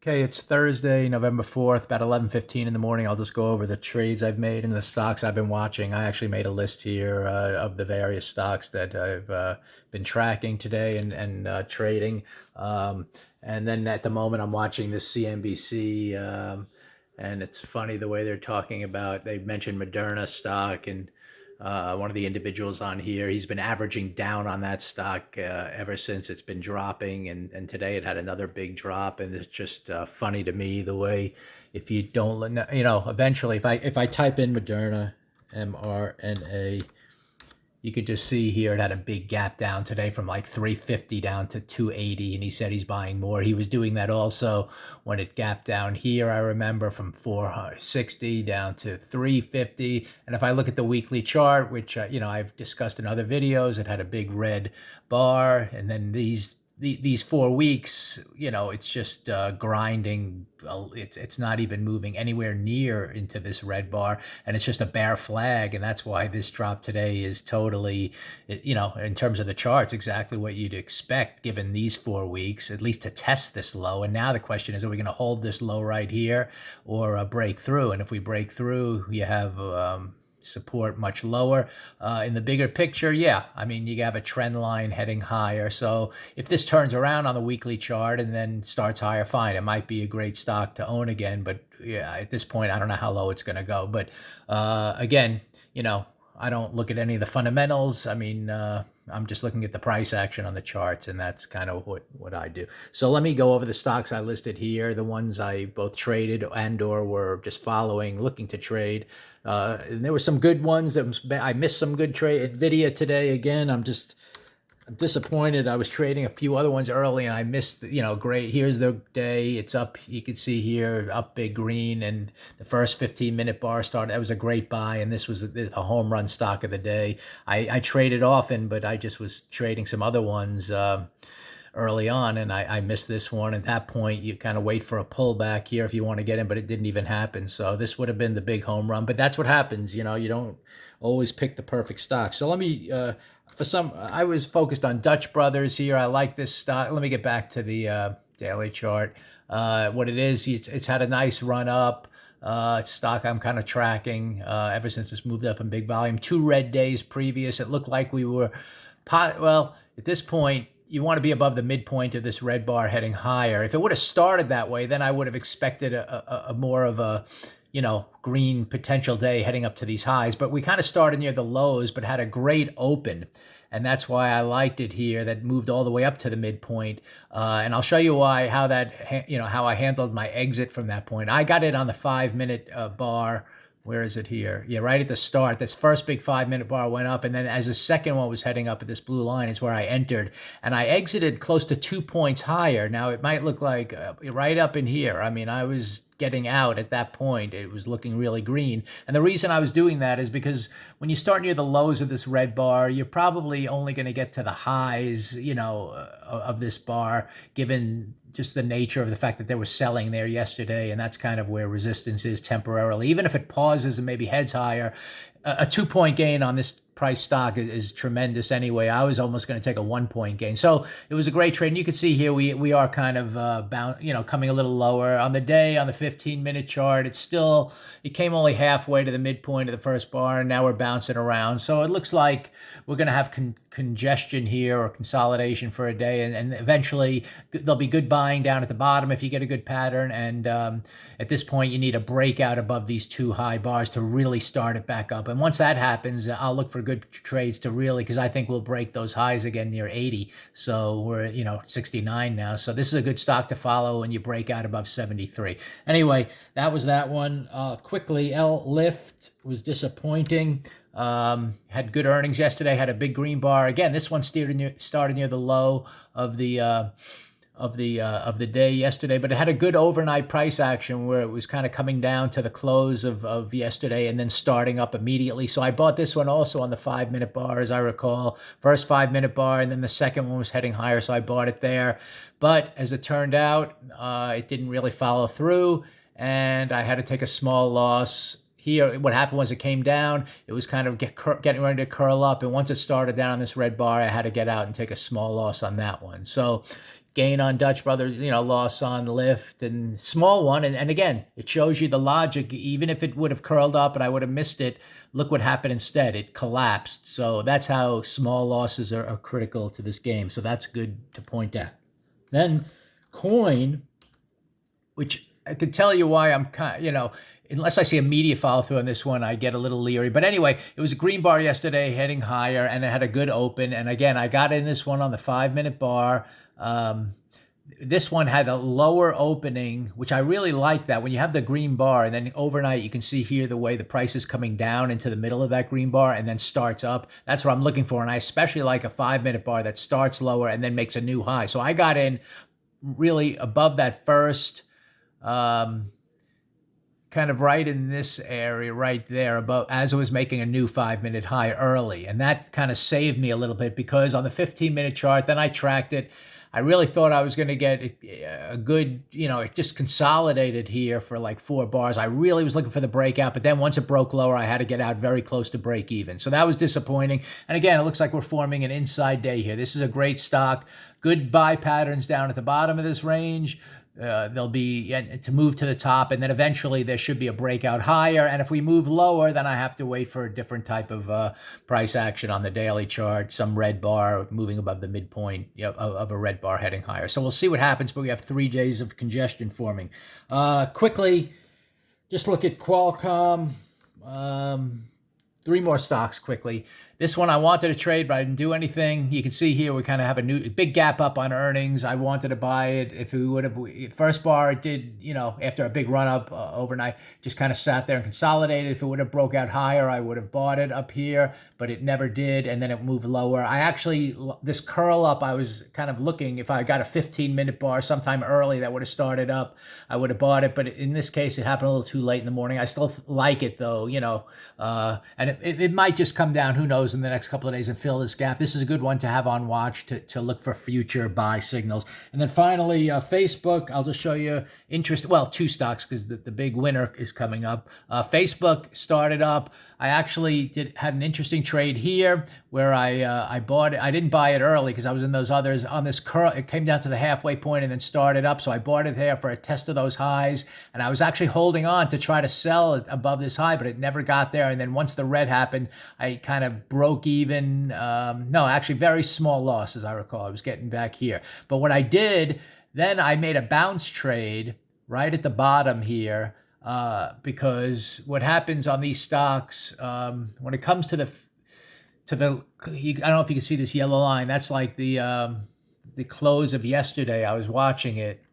Okay, it's Thursday, November 4th, about 11:15 in the morning. I'll just go over the trades I've made and the stocks I've been watching. I actually made a list here of the various stocks that I've been tracking today and trading. And then at the moment, I'm watching this CNBC, and it's funny the way they're talking about. They mentioned Moderna stock, and one of the individuals on here, he's been averaging down on that stock ever since it's been dropping, and today it had another big drop, and it's just funny to me the way, if you don't, eventually if I type in Moderna, mRNA, you could just see here it had a big gap down today from like 350 down to 280, and he said he's buying more. He was doing that also when it gapped down here, I remember, from 460 down to 350. And if I look at the weekly chart, which I've discussed in other videos, it had a big red bar, and then these 4 weeks, it's just grinding. It's not even moving anywhere near into this red bar, and it's just a bear flag, and that's why this drop today is totally, in terms of the charts, exactly what you'd expect given these 4 weeks, at least to test this low. And now the question is, are we going to hold this low right here or break through? And if we break through, you have support much lower. In the bigger picture, yeah, I mean, you have a trend line heading higher. So if this turns around on the weekly chart and then starts higher, fine. It might be a great stock to own again. But yeah, at this point, I don't know how low it's going to go. But again, I don't look at any of the fundamentals. I mean, I'm just looking at the price action on the charts, and that's kind of what I do. So let me go over the stocks I listed here, the ones I both traded and or were just following, looking to trade. And there were some good ones I missed some good trade. Nvidia today, again, I'm disappointed. I was trading a few other ones early and I missed, great. Here's the day. It's up. You can see here, up big green, and the first 15-minute bar started. That was a great buy, and this was a home run stock of the day. I traded often, but I just was trading some other ones early on, and I missed this one. At that point, you kind of wait for a pullback here if you want to get in, but it didn't even happen. So this would have been the big home run, but that's what happens. You don't always pick the perfect stock. So let me, I was focused on Dutch Brothers here. I like this stock. Let me get back to the daily chart. What it is, it's had a nice run up. Stock I'm kind of tracking ever since it's moved up in big volume. 2 red days previous, it looked like we were, at this point, you want to be above the midpoint of this red bar heading higher. If it would have started that way, then I would have expected a more of a, green potential day heading up to these highs. But we kind of started near the lows, but had a great open. And that's why I liked it here. That moved all the way up to the midpoint. And I'll show you how I handled my exit from that point. I got it on the 5-minute bar. Where is it here? Yeah, right at the start. This first big 5-minute bar went up, and then as the second one was heading up at this blue line is where I entered, and I exited close to 2 points higher. Now, it might look like right up in here. I mean, I was getting out at that point. It was looking really green. And the reason I was doing that is because when you start near the lows of this red bar, you're probably only going to get to the highs, of this bar, given just the nature of the fact that they were selling there yesterday, and that's kind of where resistance is temporarily. Even if it pauses and maybe heads higher, a 2-point gain on this price stock is tremendous anyway. I was almost going to take a 1-point gain. So it was a great trade. And you can see here we are kind of coming a little lower on the day. On the 15-minute chart, it came only halfway to the midpoint of the first bar, and now we're bouncing around. So it looks like we're going to have congestion here or consolidation for a day, and eventually there'll be good buying down at the bottom if you get a good pattern. And at this point, you need a breakout above these 2 high bars to really start it back up. And once that happens, I'll look for good trades to really, because I think we'll break those highs again near 80. So we're 69 now. So this is a good stock to follow when you break out above 73. Anyway, that was that one. Quickly, Lyft was disappointing. Had good earnings yesterday. Had a big green bar. Again, this one started near the low of the day yesterday, but it had a good overnight price action where it was kind of coming down to the close of yesterday and then starting up immediately. So I bought this one also on the 5-minute bar, as I recall. First 5-minute bar, and then the second one was heading higher, so I bought it there. But as it turned out, it didn't really follow through, and I had to take a small loss. Here, what happened was it came down. It was kind of getting ready to curl up. And once it started down on this red bar, I had to get out and take a small loss on that one. So gain on Dutch Brothers, loss on Lyft and small one. And again, it shows you the logic. Even if it would have curled up and I would have missed it, look what happened instead. It collapsed. So that's how small losses are critical to this game. So that's good to point out. Then coin, which I could tell you why I'm unless I see a media follow through on this one, I get a little leery. But anyway, it was a green bar yesterday heading higher, and it had a good open. And again, I got in this one on the 5-minute bar. This one had a lower opening, which I really like that. When you have the green bar and then overnight, you can see here the way the price is coming down into the middle of that green bar and then starts up. That's what I'm looking for. And I especially like a 5-minute bar that starts lower and then makes a new high. So I got in really above that first, kind of right in this area right there, about as it was making a new 5-minute high early. And that kind of saved me a little bit, because on the 15-minute chart, then I tracked it. I really thought I was going to get a good, it just consolidated here for like 4 bars. I really was looking for the breakout, but then once it broke lower, I had to get out very close to break even. So that was disappointing. And again, it looks like we're forming an inside day here. This is a great stock. Good buy patterns down at the bottom of this range. There'll be to move to the top, and then eventually there should be a breakout higher. And if we move lower, then I have to wait for a different type of price action on the daily chart, some red bar moving above the midpoint of a red bar heading higher. So we'll see what happens, but we have 3 days of congestion forming. Quickly, just look at Qualcomm. 3 more stocks quickly. This one I wanted to trade, but I didn't do anything. You can see here we kind of have a new big gap up on earnings. I wanted to buy it. If we would have, first bar, it did, after a big run up overnight, just kind of sat there and consolidated. If it would have broke out higher, I would have bought it up here, but it never did. And then it moved lower. This curl up, I was kind of looking, if I got a 15-minute bar sometime early that would have started up, I would have bought it. But in this case, it happened a little too late in the morning. I still like it though, and it might just come down, who knows, in the next couple of days and fill this gap. This is a good one to have on watch to look for future buy signals. And then finally, Facebook, I'll just show you 2 stocks, because the big winner is coming up. Facebook started up. I actually had an interesting trade here where I bought it. I didn't buy it early because I was in those others. On this curl, it came down to the halfway point and then started up. So I bought it there for a test of those highs. And I was actually holding on to try to sell it above this high, but it never got there. And then once the red happened, I kind of broke even. No, actually very small loss, as I recall. I was getting back here. But what I did, then I made a bounce trade right at the bottom here, because what happens on these stocks, when it comes to the I don't know if you can see this yellow line. That's like the close of yesterday. I was watching it,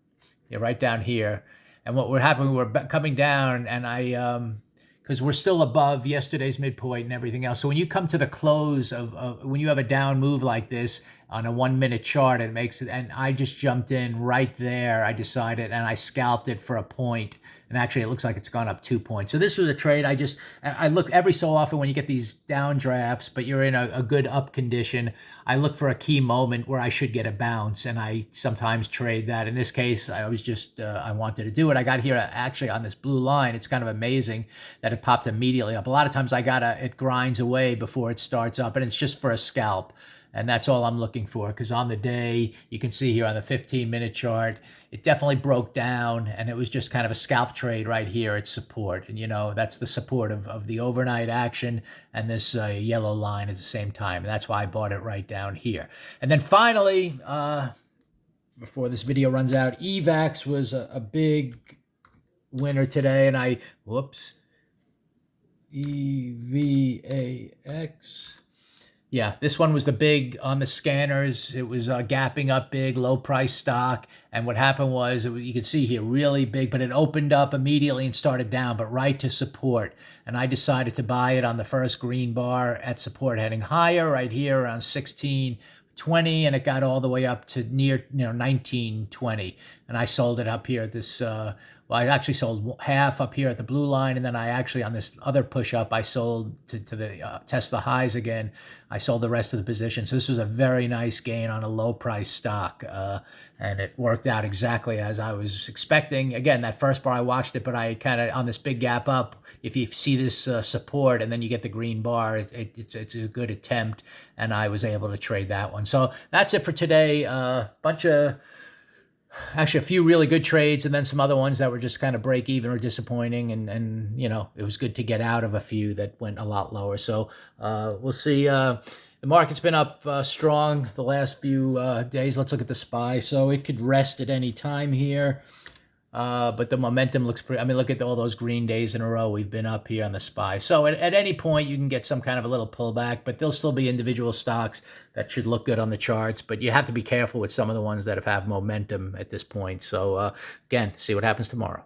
right down here. And what would happen, we were coming down, and because we're still above yesterday's midpoint and everything else. So when you come to the close of when you have a down move like this on a 1-minute chart, it makes it, and I just jumped in right there. I decided, and I scalped it for a point. And actually, it looks like it's gone up 2 points. So this was a trade. I look every so often when you get these downdrafts, but you're in a good up condition. I look for a key moment where I should get a bounce, and I sometimes trade that. In this case, I was just, I wanted to do it. I got here actually on this blue line. It's kind of amazing that it popped immediately up. A lot of times it grinds away before it starts up, and it's just for a scalp. And that's all I'm looking for, because on the day, you can see here on the 15-minute chart, it definitely broke down, and it was just kind of a scalp trade right here at support. And, that's the support of the overnight action and this yellow line at the same time. And that's why I bought it right down here. And then finally, before this video runs out, EVAX was a big winner today. And EVAX. Yeah, this one was the big on the scanners. It was gapping up big, low price stock. And what happened was, you can see here, really big, but it opened up immediately and started down, but right to support. And I decided to buy it on the first green bar at support, heading higher right here around 16.20, and it got all the way up to near 19.20. And I sold it up here at this, I actually sold half up here at the blue line, and then I actually, on this other push up, I sold to the test the highs again. I sold the rest of the position. So this was a very nice gain on a low price stock, and it worked out exactly as I was expecting. Again, that first bar I watched it, but I kind of, on this big gap up, if you see this support and then you get the green bar, it's a good attempt, and I was able to trade that one. So that's it for today. Bunch of Actually, a few really good trades, and then some other ones that were just kind of break even or disappointing. And it was good to get out of a few that went a lot lower. So we'll see. The market's been up strong the last few days. Let's look at the SPY. So it could rest at any time here. But the momentum looks pretty. I mean, look at all those green days in a row we've been up here on the SPY. So at any point, you can get some kind of a little pullback, but there'll still be individual stocks that should look good on the charts. But you have to be careful with some of the ones that have momentum at this point. So again, see what happens tomorrow.